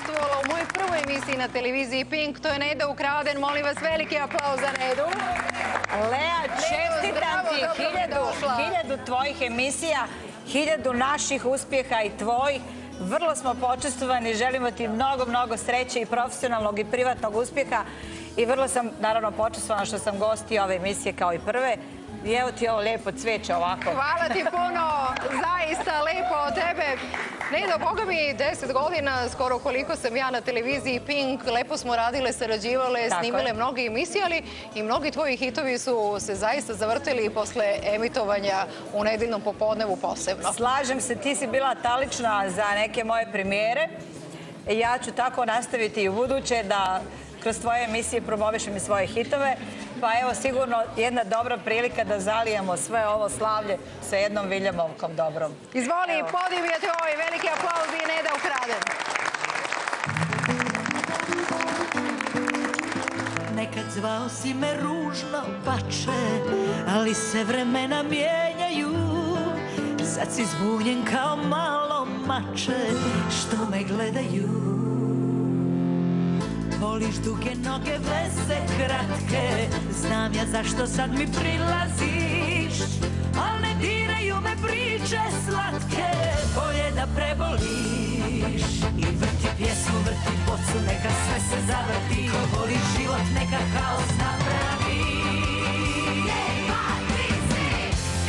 učestvovala u mojoj prvoj emisiji na televiziji Pink. To je Neda Ukraden. Molim vas, veliki aplauz za Nedu. Lea, čestitam ti 1000 tvojih emisija, 1000 naših uspjeha i tvojih. Vrlo smo počestovani, želimo ti mnogo sreće i profesionalnog i privatnog uspjeha. I vrlo sam, naravno, počestvovana što sam gosti ove emisije kao i prve. I evo ti ovo lijepo cvijeće ovako. Hvala ti puno, zaista lepo od tebe. Neda, boga mi 10 godina, skoro koliko sam ja na televiziji Pink, lepo smo radile, sarađivale, snimile mnoge emisije, ali i mnogi tvoji hitovi su se zaista zavrtili posle emitovanja u Nedeljnom popodnevu posebno. Slažem se, ti si bila talična za neke moje premijere. Ja ću tako nastaviti i u buduće da kroz tvoje emisije promovišem i svoje hitove. Pa evo, sigurno jedna dobra prilika da zalijemo sve ovo slavlje sa jednom Viljamovkom dobrom. Izvoli, podivljate ovaj veliki aplauz i Neda Ukraden. Nekad zvao si me ružno pače, ali se vremena mijenjaju. Sad si zbunjen kao malo mače što me gledaju. Voliš duge noge, veze kratke, znam ja zašto sad mi prilaziš. Al ne diraju me priče slatke, bolje da preboliš. I vrti pjesmu, vrti bocu, neka sve se zavrti. Ko voli život, neka haos napravi.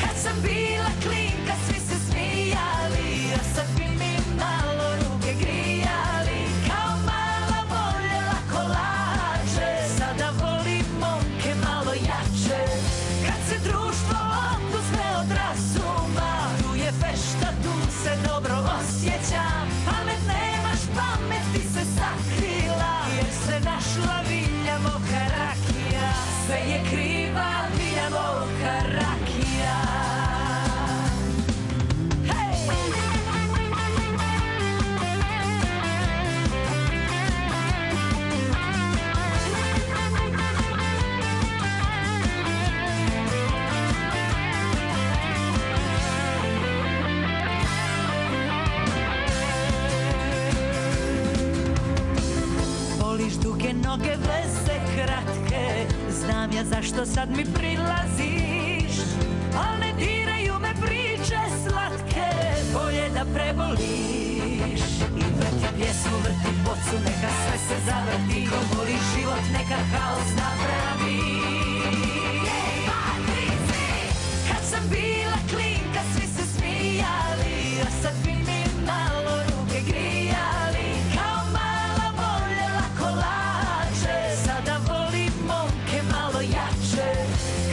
Kad sam bila klinka, svi se smijali, a sad bi mi malo ruke grijali. Kao mala voljela kolače, sada volim momke malo jače. Kad se društvo oduzme od razuma, tu je fešta, tu se dobro osjećam. Pamet nemaš, pamet ti se sakrila, jer se našla Viljamovka rakija. Sve je kriva Viljamovka rakija. Voliš duge noge, veze kratke, znam ja zašto sad mi prilaziš. Al ne diraju me priče slatke, bolje da preboliš. I vrti pjesmu, vrti bocu, neka sve se zavrti. Ko voli život, neka haos napravi. Kad sam bila klinka, svi se smijali, a sad bi mi malo ruke grijali. Kao mala voljela kolače, sada volim momke malo jače.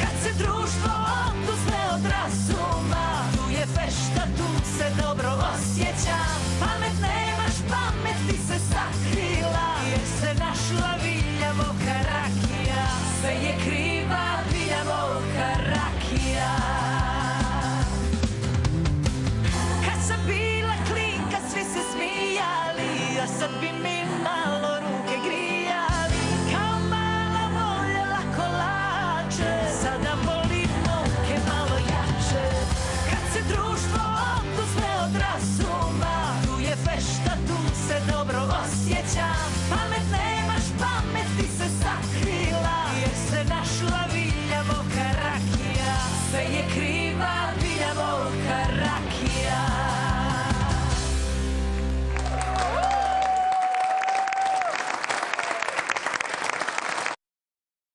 Kad se društvo oduzme od razuma, tu je fešta, tu se dobro osjećam. Pamet nemaš, pamet ti se sakrije.